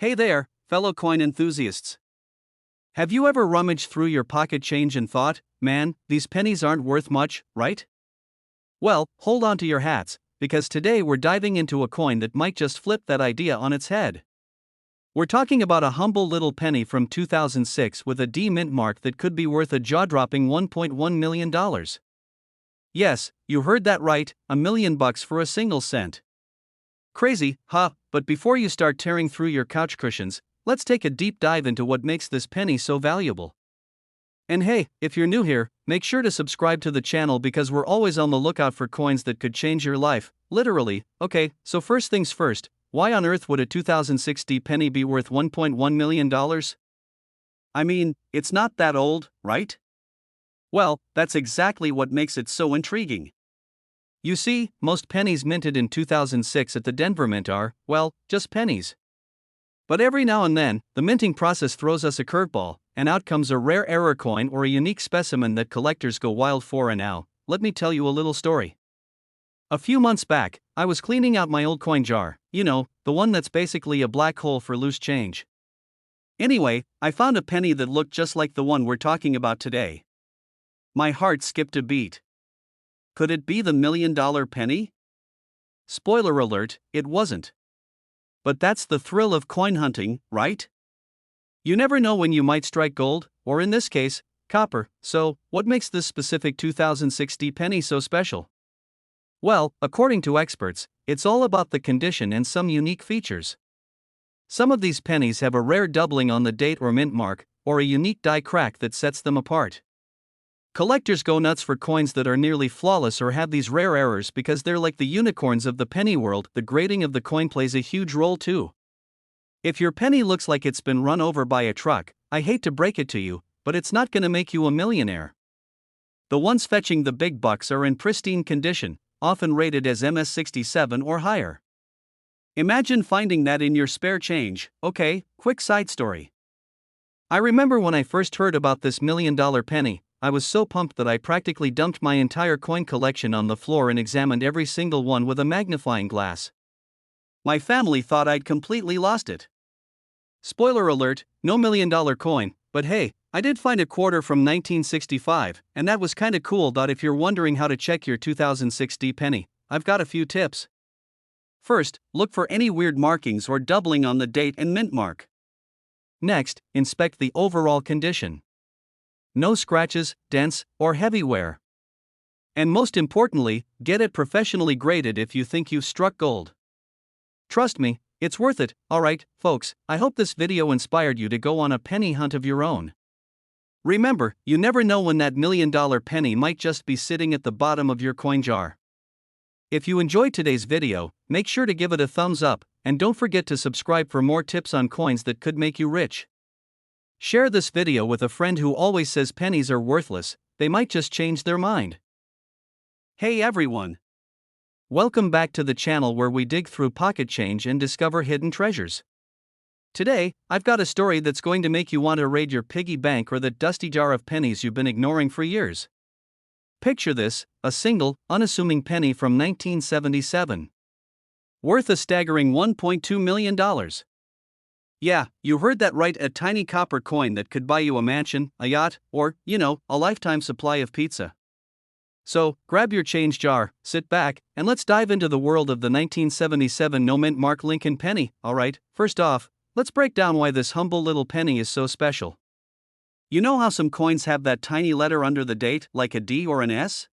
Hey there, fellow coin enthusiasts. Have you ever rummaged through your pocket change and thought, man, these pennies aren't worth much, right? Well, hold on to your hats, because today we're diving into a coin that might just flip that idea on its head. We're talking about a humble little penny from 2006 with a D mint mark that could be worth a jaw-dropping $1.1 million. Yes, you heard that right, $1 million for a single cent. Crazy, huh? But before you start tearing through your couch cushions, let's take a deep dive into what makes this penny so valuable. And hey, if you're new here, make sure to subscribe to the channel because we're always on the lookout for coins that could change your life, literally. Okay, so first things first, why on earth would a 2006 D penny be worth $1.1 million? I mean, it's not that old, right? Well, that's exactly what makes it so intriguing. You see, most pennies minted in 2006 at the Denver Mint are, well, just pennies. But every now and then, the minting process throws us a curveball, and out comes a rare error coin or a unique specimen that collectors go wild for. And now, let me tell you a little story. A few months back, I was cleaning out my old coin jar, you know, the one that's basically a black hole for loose change. Anyway, I found a penny that looked just like the one we're talking about today. My heart skipped a beat. Could it be the $1 million penny? Spoiler alert, it wasn't. But that's the thrill of coin hunting, right? You never know when you might strike gold, or in this case, copper. So, what makes this specific 2006 D penny so special? Well, according to experts, it's all about the condition and some unique features. Some of these pennies have a rare doubling on the date or mint mark, or a unique die crack that sets them apart. Collectors go nuts for coins that are nearly flawless or have these rare errors because they're like the unicorns of the penny world. The grading of the coin plays a huge role too. If your penny looks like it's been run over by a truck, I hate to break it to you, but it's not gonna make you a millionaire. The ones fetching the big bucks are in pristine condition, often rated as MS67 or higher. Imagine finding that in your spare change. Okay, quick side story. I remember when I first heard about this $1 million penny, I was so pumped that I practically dumped my entire coin collection on the floor and examined every single one with a magnifying glass. My family thought I'd completely lost it. Spoiler alert, no $1 million coin, but hey, I did find a quarter from 1965, and that was kinda cool. If you're wondering how to check your 2006 D penny, I've got a few tips. First, look for any weird markings or doubling on the date and mint mark. Next, inspect the overall condition. No scratches, dents, or heavy wear. And most importantly, get it professionally graded if you think you've struck gold. Trust me, it's worth it. Alright, folks, I hope this video inspired you to go on a penny hunt of your own. Remember, you never know when that $1 million penny might just be sitting at the bottom of your coin jar. If you enjoyed today's video, make sure to give it a thumbs up, and don't forget to subscribe for more tips on coins that could make you rich. Share this video with a friend who always says pennies are worthless. They might just change their mind. Hey everyone! Welcome back to the channel where we dig through pocket change and discover hidden treasures. Today, I've got a story that's going to make you want to raid your piggy bank or that dusty jar of pennies you've been ignoring for years. Picture this, a single, unassuming penny from 1977. Worth a staggering $1.2 million. Yeah, you heard that right, a tiny copper coin that could buy you a mansion, a yacht, or, you know, a lifetime supply of pizza. So, grab your change jar, sit back, and let's dive into the world of the 1977 no mint mark Lincoln penny. Alright, first off, let's break down why this humble little penny is so special. You know how some coins have that tiny letter under the date, like a D or an S?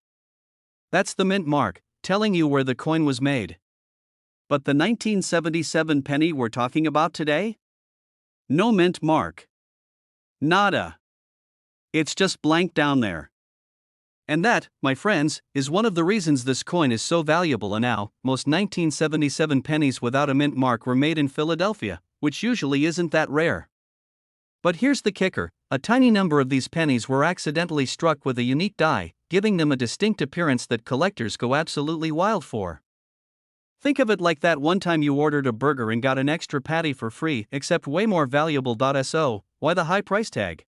That's the mint mark, telling you where the coin was made. But the 1977 penny we're talking about today? No mint mark. Nada. It's just blank down there. And that, my friends, is one of the reasons this coin is so valuable. And now, most 1977 pennies without a mint mark were made in Philadelphia, which usually isn't that rare. But here's the kicker, a tiny number of these pennies were accidentally struck with a unique die, giving them a distinct appearance that collectors go absolutely wild for. Think of it like that one time you ordered a burger and got an extra patty for free, except way more valuable. So, why the high price tag?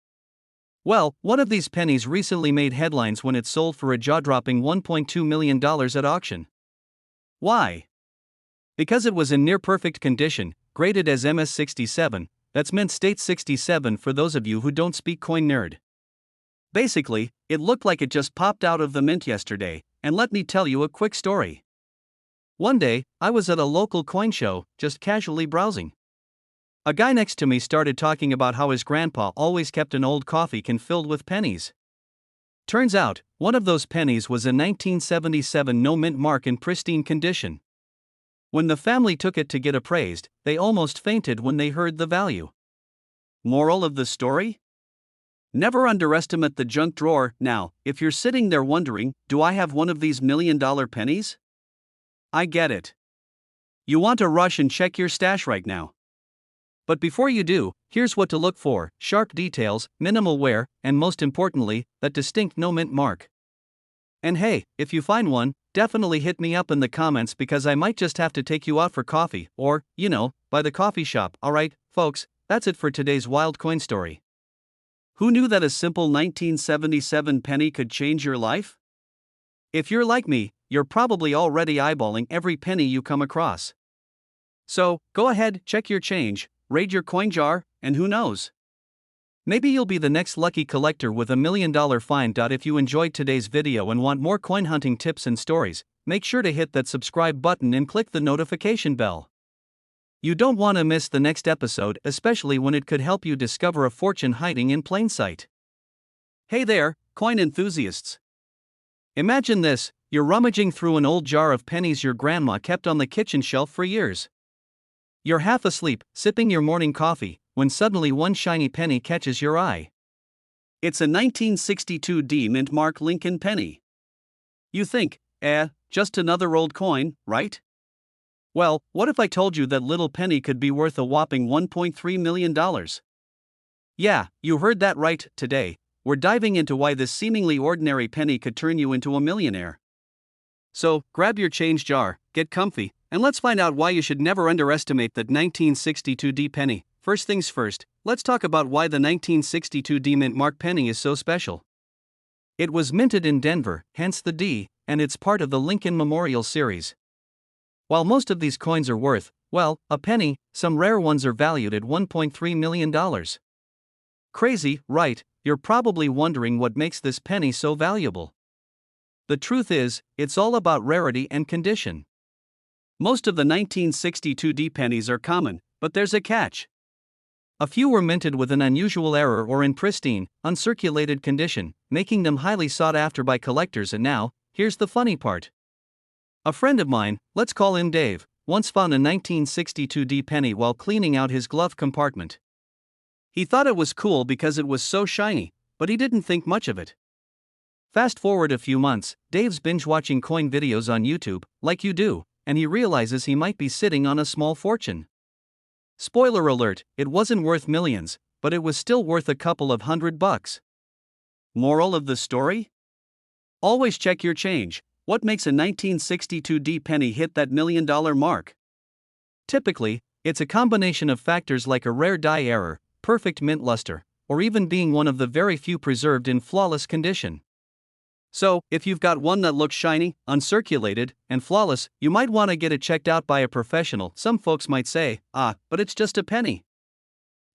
Well, one of these pennies recently made headlines when it sold for a jaw-dropping $1.2 million at auction. Why? Because it was in near-perfect condition, graded as MS67, that's Mint State 67 for those of you who don't speak coin nerd. Basically, it looked like it just popped out of the mint yesterday, and let me tell you a quick story. One day, I was at a local coin show, just casually browsing. A guy next to me started talking about how his grandpa always kept an old coffee can filled with pennies. Turns out, one of those pennies was a 1977 no mint mark in pristine condition. When the family took it to get appraised, they almost fainted when they heard the value. Moral of the story? Never underestimate the junk drawer. Now, if you're sitting there wondering, do I have one of these $1 million pennies? I get it. You want to rush and check your stash right now. But before you do, here's what to look for: sharp details, minimal wear, and most importantly, that distinct no mint mark. And hey, if you find one, definitely hit me up in the comments because I might just have to take you out for coffee, or, by the coffee shop. Alright, folks, that's it for today's wild coin story. Who knew that a simple 1977 penny could change your life? If you're like me, you're probably already eyeballing every penny you come across. So, go ahead, check your change, raid your coin jar, and who knows? Maybe you'll be the next lucky collector with $1 million find. If you enjoyed today's video and want more coin hunting tips and stories, make sure to hit that subscribe button and click the notification bell. You don't want to miss the next episode, especially when it could help you discover a fortune hiding in plain sight. Hey there, coin enthusiasts! Imagine this: you're rummaging through an old jar of pennies your grandma kept on the kitchen shelf for years. You're half asleep, sipping your morning coffee, when suddenly one shiny penny catches your eye. It's a 1962 D Mint Mark Lincoln penny. You think, just another old coin, right? Well, what if I told you that little penny could be worth a whopping $1.3 million? Yeah, you heard that right. Today, we're diving into why this seemingly ordinary penny could turn you into a millionaire. So, grab your change jar, get comfy, and let's find out why you should never underestimate that 1962 D penny. First things first, let's talk about why the 1962 D Mint Mark penny is so special. It was minted in Denver, hence the D, and it's part of the Lincoln Memorial Series. While most of these coins are worth, well, a penny, some rare ones are valued at $1.3 million. Crazy, right? You're probably wondering what makes this penny so valuable. The truth is, it's all about rarity and condition. Most of the 1962 D pennies are common, but there's a catch. A few were minted with an unusual error or in pristine, uncirculated condition, making them highly sought after by collectors. And now, here's the funny part. A friend of mine, let's call him Dave, once found a 1962 D penny while cleaning out his glove compartment. He thought it was cool because it was so shiny, but he didn't think much of it. Fast forward a few months, Dave's binge-watching coin videos on YouTube, like you do, and he realizes he might be sitting on a small fortune. Spoiler alert, it wasn't worth millions, but it was still worth a couple of $100. Moral of the story? Always check your change. What makes a 1962 D penny hit that $1 million mark? Typically, it's a combination of factors like a rare die error, perfect mint luster, or even being one of the very few preserved in flawless condition. So, if you've got one that looks shiny, uncirculated, and flawless, you might want to get it checked out by a professional. Some folks might say, but it's just a penny.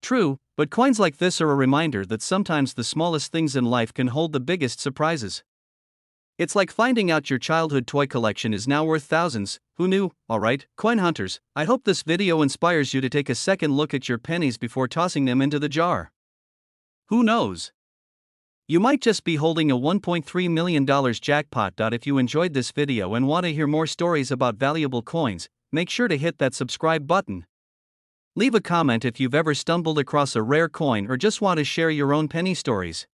True, but coins like this are a reminder that sometimes the smallest things in life can hold the biggest surprises. It's like finding out your childhood toy collection is now worth thousands. Who knew? Alright, coin hunters, I hope this video inspires you to take a second look at your pennies before tossing them into the jar. Who knows? You might just be holding a $1.3 million jackpot. If you enjoyed this video and want to hear more stories about valuable coins, make sure to hit that subscribe button. Leave a comment if you've ever stumbled across a rare coin or just want to share your own penny stories.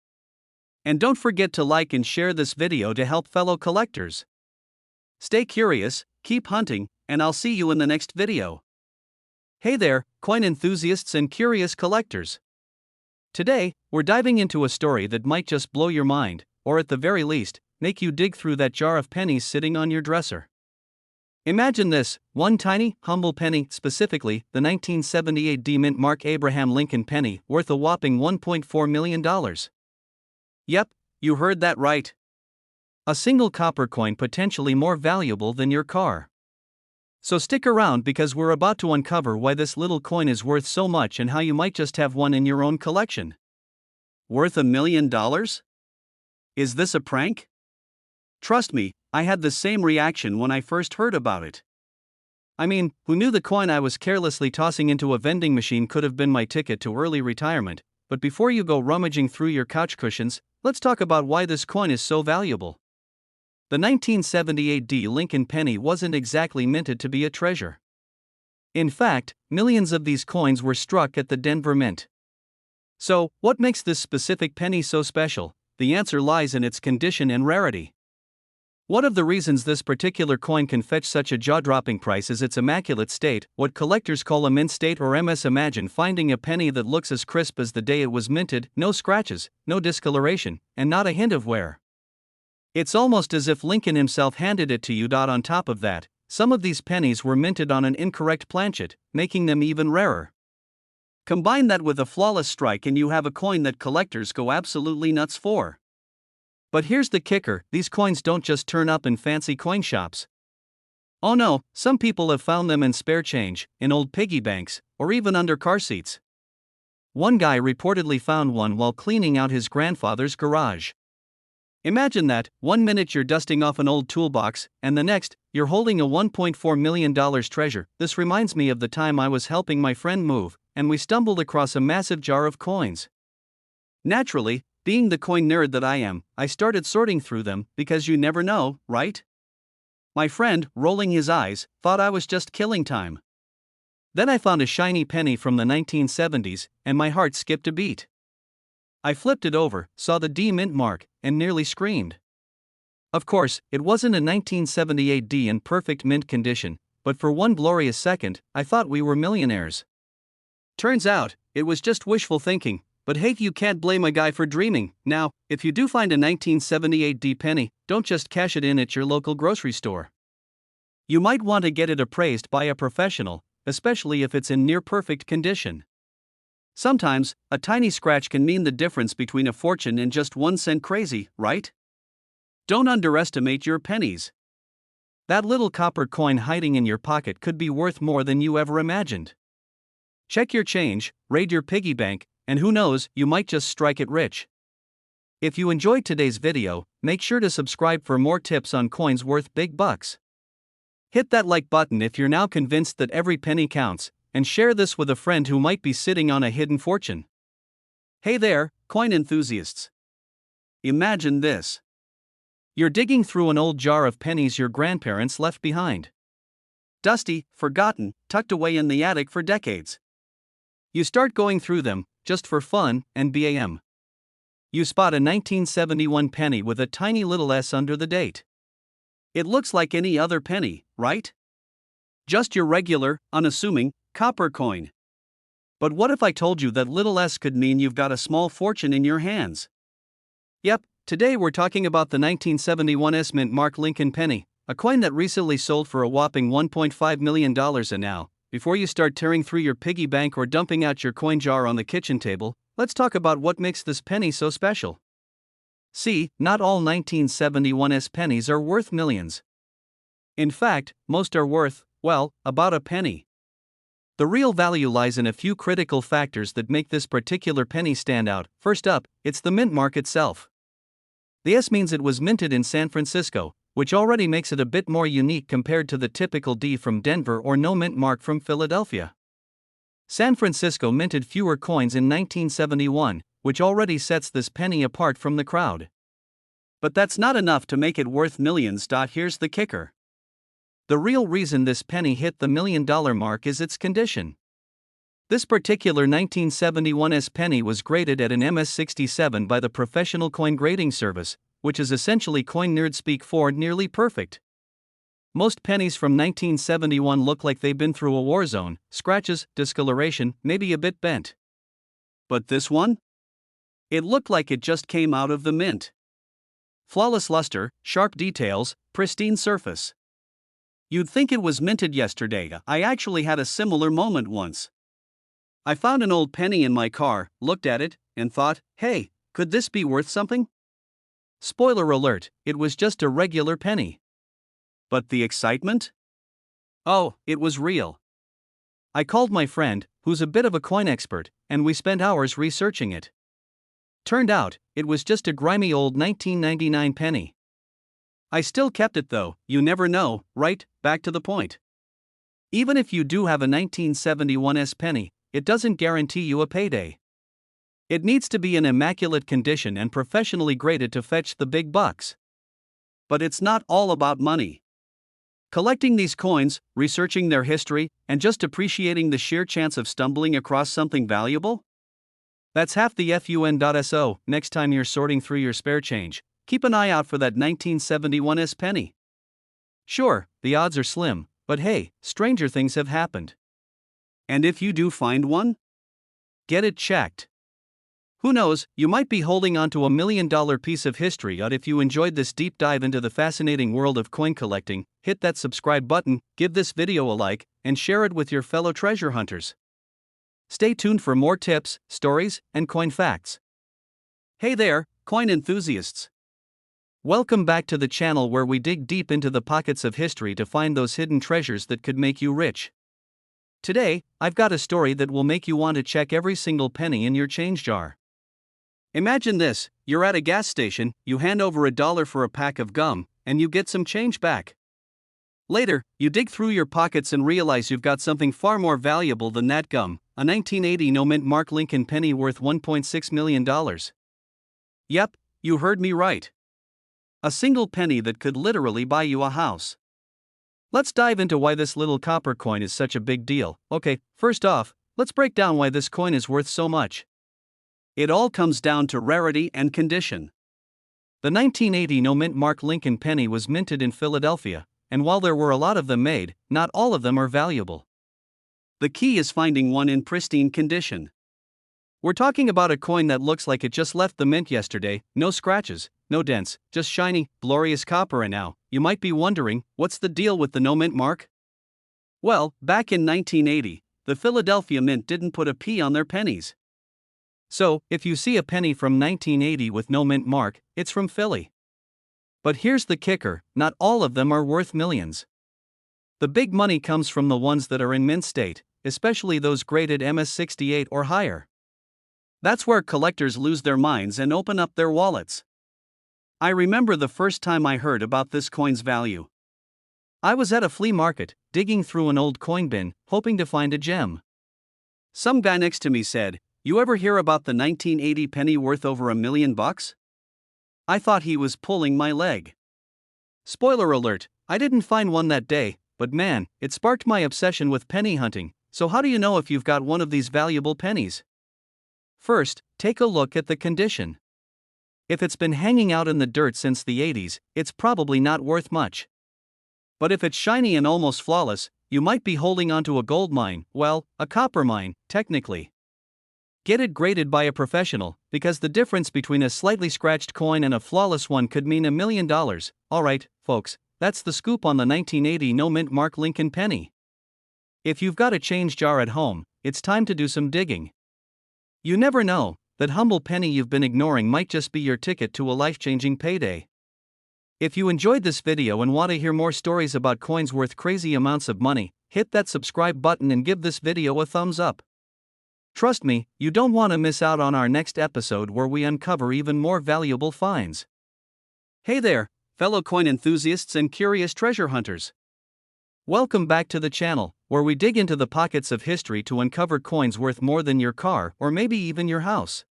And don't forget to like and share this video to help fellow collectors. Stay curious, keep hunting, and I'll see you in the next video. Hey there, coin enthusiasts and curious collectors. Today, we're diving into a story that might just blow your mind, or at the very least, make you dig through that jar of pennies sitting on your dresser. Imagine this: one tiny, humble penny, specifically the 1978 D Mint Mark Abraham Lincoln penny, worth a whopping $1.4 million. Yep, you heard that right. A single copper coin potentially more valuable than your car. So stick around because we're about to uncover why this little coin is worth so much and how you might just have one in your own collection. Worth $1 million? Is this a prank? Trust me, I had the same reaction when I first heard about it. I mean, who knew the coin I was carelessly tossing into a vending machine could have been my ticket to early retirement? But before you go rummaging through your couch cushions, let's talk about why this coin is so valuable. The 1978 D. Lincoln penny wasn't exactly minted to be a treasure. In fact, millions of these coins were struck at the Denver Mint. So, what makes this specific penny so special? The answer lies in its condition and rarity. One of the reasons this particular coin can fetch such a jaw-dropping price is its immaculate state, what collectors call a mint state or MS. Imagine finding a penny that looks as crisp as the day it was minted, no scratches, no discoloration, and not a hint of wear. It's almost as if Lincoln himself handed it to you. On top of that, some of these pennies were minted on an incorrect planchet, making them even rarer. Combine that with a flawless strike and you have a coin that collectors go absolutely nuts for. But here's the kicker, these coins don't just turn up in fancy coin shops. Oh no, some people have found them in spare change, in old piggy banks, or even under car seats. One guy reportedly found one while cleaning out his grandfather's garage. Imagine that, 1 minute you're dusting off an old toolbox, and the next, you're holding a $1.4 million treasure. This reminds me of the time I was helping my friend move, and we stumbled across a massive jar of coins. Naturally, being the coin nerd that I am, I started sorting through them, because you never know, right? My friend, rolling his eyes, thought I was just killing time. Then I found a shiny penny from the 1970s, and my heart skipped a beat. I flipped it over, saw the D mint mark, and nearly screamed. Of course, it wasn't a 1978 D in perfect mint condition, but for one glorious second, I thought we were millionaires. Turns out, it was just wishful thinking, but hey, you can't blame a guy for dreaming. Now, if you do find a 1978 D penny, don't just cash it in at your local grocery store. You might want to get it appraised by a professional, especially if it's in near-perfect condition. Sometimes, a tiny scratch can mean the difference between a fortune and just 1 cent crazy, right? Don't underestimate your pennies. That little copper coin hiding in your pocket could be worth more than you ever imagined. Check your change, raid your piggy bank, and who knows, you might just strike it rich. If you enjoyed today's video, make sure to subscribe for more tips on coins worth big bucks. Hit that like button if you're now convinced that every penny counts, and share this with a friend who might be sitting on a hidden fortune. Hey there, coin enthusiasts. Imagine this. You're digging through an old jar of pennies your grandparents left behind. Dusty, forgotten, tucked away in the attic for decades. You start going through them, just for fun, and bam. You spot a 1971 penny with a tiny little S under the date. It looks like any other penny, right? Just your regular, unassuming, copper coin. But what if I told you that little s could mean you've got a small fortune in your hands? Yep, today we're talking about the 1971 S Mint Mark Lincoln penny, a coin that recently sold for a whopping $1.5 million. And now, before you start tearing through your piggy bank or dumping out your coin jar on the kitchen table, let's talk about what makes this penny so special. See, not all 1971 S pennies are worth millions. In fact, most are worth, well, about a penny. The real value lies in a few critical factors that make this particular penny stand out. First up, it's the mint mark itself. The S means it was minted in San Francisco, which already makes it a bit more unique compared to the typical D from Denver or no mint mark from Philadelphia. San Francisco minted fewer coins in 1971, which already sets this penny apart from the crowd. But that's not enough to make it worth millions. Here's the kicker. The real reason this penny hit the $1 million mark is its condition. This particular 1971 S penny was graded at an MS67 by the Professional Coin Grading Service, which is essentially coin nerd speak for nearly perfect. Most pennies from 1971 look like they've been through a war zone, scratches, discoloration, maybe a bit bent. But this one? It looked like it just came out of the mint. Flawless luster, sharp details, pristine surface. You'd think it was minted yesterday. I actually had a similar moment once. I found an old penny in my car, looked at it, and thought, hey, could this be worth something? Spoiler alert, it was just a regular penny. But the excitement? Oh, it was real. I called my friend, who's a bit of a coin expert, and we spent hours researching it. Turned out, it was just a grimy old 1999 penny. I still kept it though, you never know, right? Back to the point. Even if you do have a 1971 penny, it doesn't guarantee you a payday. It needs to be in immaculate condition and professionally graded to fetch the big bucks. But it's not all about money. Collecting these coins, researching their history, and just appreciating the sheer chance of stumbling across something valuable? That's half the fun.so. Next time you're sorting through your spare change, keep an eye out for that 1971 penny. Sure, the odds are slim, but hey, stranger things have happened. And if you do find one, get it checked. Who knows, you might be holding onto $1 million piece of history. If you enjoyed this deep dive into the fascinating world of coin collecting, hit that subscribe button, give this video a like, and share it with your fellow treasure hunters. Stay tuned for more tips, stories, and coin facts. Hey there, coin enthusiasts! Welcome back to the channel where we dig deep into the pockets of history to find those hidden treasures that could make you rich. Today, I've got a story that will make you want to check every single penny in your change jar. Imagine this, you're at a gas station, you hand over $1 for a pack of gum, and you get some change back. Later, you dig through your pockets and realize you've got something far more valuable than that gum, a 1980 no-mint Mark Lincoln penny worth $1.6 million. Yep, you heard me right. A single penny that could literally buy you a house. Let's dive into why this little copper coin is such a big deal. Okay, first off, let's break down why this coin is worth so much. It all comes down to rarity and condition. The 1980 no-mint Mark Lincoln penny was minted in Philadelphia, and while there were a lot of them made, not all of them are valuable. The key is finding one in pristine condition. We're talking about a coin that looks like it just left the mint yesterday, no scratches, no dents, just shiny, glorious copper. And now, you might be wondering, what's the deal with the no-mint mark? Well, back in 1980, the Philadelphia Mint didn't put a P on their pennies. So, if you see a penny from 1980 with no mint mark, it's from Philly. But here's the kicker, not all of them are worth millions. The big money comes from the ones that are in mint state, especially those graded MS68 or higher. That's where collectors lose their minds and open up their wallets. I remember the first time I heard about this coin's value. I was at a flea market, digging through an old coin bin, hoping to find a gem. Some guy next to me said, "You ever hear about the 1980 penny worth over $1 million?" I thought he was pulling my leg. Spoiler alert, I didn't find one that day, but man, it sparked my obsession with penny hunting. So how do you know if you've got one of these valuable pennies? First, take a look at the condition. If it's been hanging out in the dirt since the 80s, it's probably not worth much. But if it's shiny and almost flawless, you might be holding onto a gold mine, well, a copper mine, technically. Get it graded by a professional, because the difference between a slightly scratched coin and a flawless one could mean $1 million. Alright, folks, that's the scoop on the 1980 no-mint Mark Lincoln penny. If you've got a change jar at home, it's time to do some digging. You never know, that humble penny you've been ignoring might just be your ticket to a life-changing payday. If you enjoyed this video and want to hear more stories about coins worth crazy amounts of money, hit that subscribe button and give this video a thumbs up. Trust me, you don't want to miss out on our next episode where we uncover even more valuable finds. Hey there, fellow coin enthusiasts and curious treasure hunters. Welcome back to the channel, where we dig into the pockets of history to uncover coins worth more than your car or maybe even your house.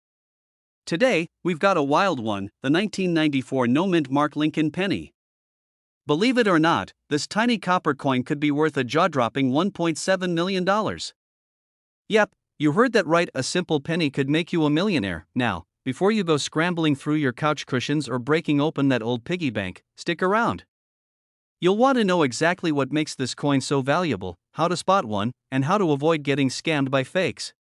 Today, we've got a wild one, the 1994 no-mint Mark Lincoln penny. Believe it or not, this tiny copper coin could be worth a jaw-dropping $1.7 million. Yep, you heard that right, a simple penny could make you a millionaire. Now, before you go scrambling through your couch cushions or breaking open that old piggy bank, stick around. You'll want to know exactly what makes this coin so valuable, how to spot one, and how to avoid getting scammed by fakes.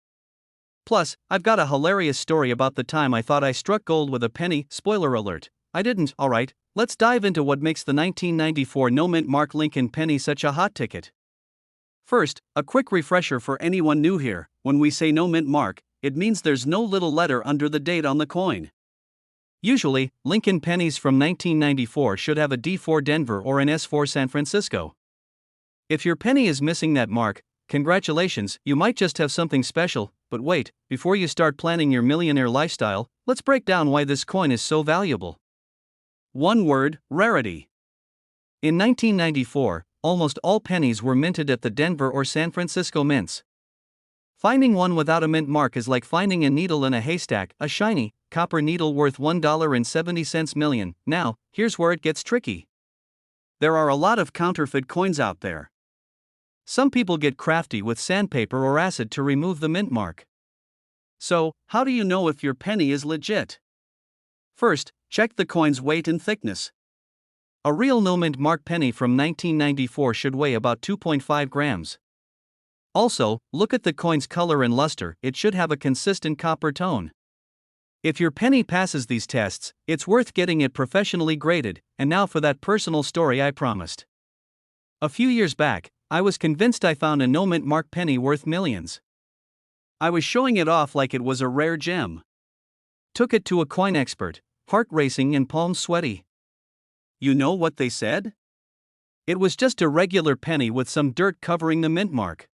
Plus, I've got a hilarious story about the time I thought I struck gold with a penny. Spoiler alert, I didn't. Alright, let's dive into what makes the 1994 no-mint Mark Lincoln penny such a hot ticket. First, a quick refresher for anyone new here. When we say no mint mark, it means there's no little letter under the date on the coin. Usually, Lincoln pennies from 1994 should have a D4 Denver or an S4 San Francisco. If your penny is missing that mark, congratulations, you might just have something special. But wait, before you start planning your millionaire lifestyle, let's break down why this coin is so valuable. One word: rarity. In 1994, almost all pennies were minted at the Denver or San Francisco mints. Finding one without a mint mark is like finding a needle in a haystack, a shiny, copper needle worth $1.70 million. Now, here's where it gets tricky. There are a lot of counterfeit coins out there. Some people get crafty with sandpaper or acid to remove the mint mark. So, how do you know if your penny is legit? First, check the coin's weight and thickness. A real no-mint mark penny from 1994 should weigh about 2.5 grams. Also, look at the coin's color and luster, it should have a consistent copper tone. If your penny passes these tests, it's worth getting it professionally graded. And now for that personal story I promised. A few years back, I was convinced I found a no-mint mark penny worth millions. I was showing it off like it was a rare gem. Took it to a coin expert, heart racing and palms sweaty. You know what they said? It was just a regular penny with some dirt covering the mint mark.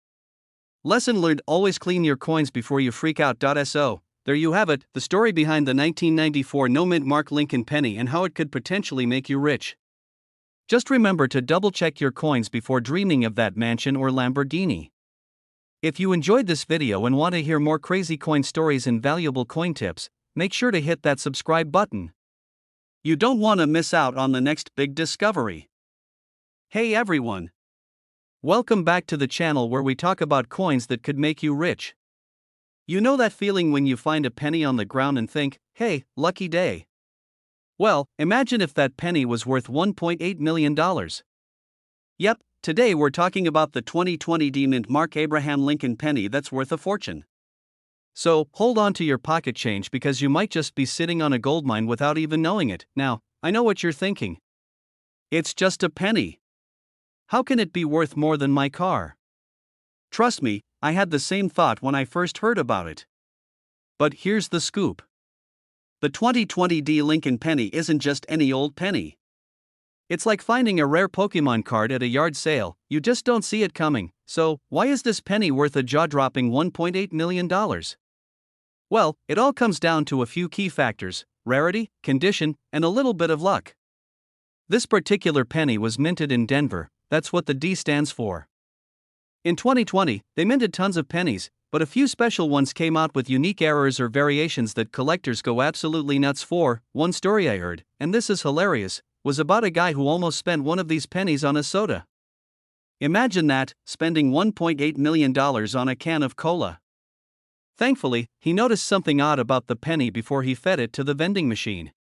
Lesson learned: always clean your coins before you freak out. So, there you have it, the story behind the 1994 no-mint mark Lincoln penny and how it could potentially make you rich. Just remember to double-check your coins before dreaming of that mansion or Lamborghini. If you enjoyed this video and want to hear more crazy coin stories and valuable coin tips, make sure to hit that subscribe button. You don't want to miss out on the next big discovery. Hey everyone! Welcome back to the channel where we talk about coins that could make you rich. You know that feeling when you find a penny on the ground and think, hey, lucky day? Well, imagine if that penny was worth $1.8 million. Yep, today we're talking about the 2020 D-Mint Mark Abraham Lincoln penny that's worth a fortune. So, hold on to your pocket change because you might just be sitting on a goldmine without even knowing it. Now, I know what you're thinking. It's just a penny. How can it be worth more than my car? Trust me, I had the same thought when I first heard about it. But here's the scoop. The 2020 D Lincoln penny isn't just any old penny. It's like finding a rare Pokemon card at a yard sale, you just don't see it coming. So, why is this penny worth a jaw-dropping $1.8 million? Well, it all comes down to a few key factors: rarity, condition, and a little bit of luck. This particular penny was minted in Denver, that's what the D stands for. In 2020, they minted tons of pennies, but a few special ones came out with unique errors or variations that collectors go absolutely nuts for. One story I heard, and this is hilarious, was about a guy who almost spent one of these pennies on a soda. Imagine that, spending $1.8 million on a can of cola. Thankfully, he noticed something odd about the penny before he fed it to the vending machine.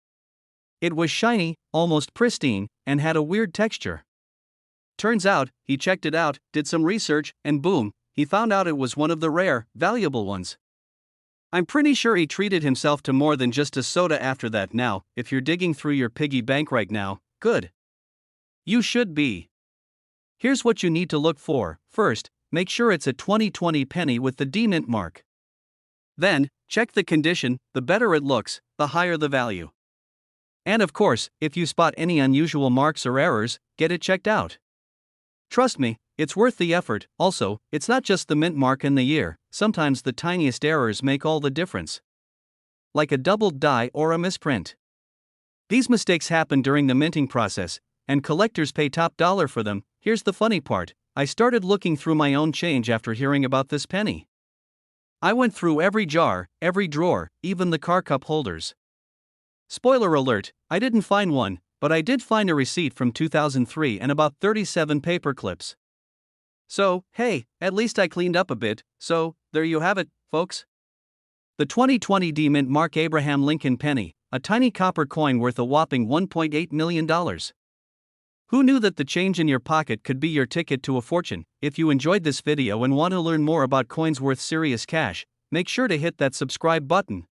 It was shiny, almost pristine, and had a weird texture. Turns out, he checked it out, did some research, and boom, he found out it was one of the rare, valuable ones. I'm pretty sure he treated himself to more than just a soda after that. Now, if you're digging through your piggy bank right now, good. You should be. Here's what you need to look for. First, make sure it's a 2020 penny with the D-Mint mark. Then, check the condition. The better it looks, the higher the value. And of course, if you spot any unusual marks or errors, get it checked out. Trust me, it's worth the effort. Also, it's not just the mint mark and the year, sometimes the tiniest errors make all the difference. Like a doubled die or a misprint. These mistakes happen during the minting process, and collectors pay top dollar for them. Here's the funny part: I started looking through my own change after hearing about this penny. I went through every jar, every drawer, even the car cup holders. Spoiler alert, I didn't find one, but I did find a receipt from 2003 and about 37 paper clips. So, hey, at least I cleaned up a bit. So, there you have it, folks. The 2020 D-Mint Mark Abraham Lincoln penny, a tiny copper coin worth a whopping $1.8 million. Who knew that the change in your pocket could be your ticket to a fortune? If you enjoyed this video and want to learn more about coins worth serious cash, make sure to hit that subscribe button.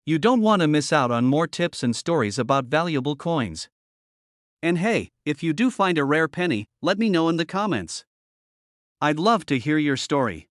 You don't want to miss out on more tips and stories about valuable coins. And hey, if you do find a rare penny, let me know in the comments. I'd love to hear your story.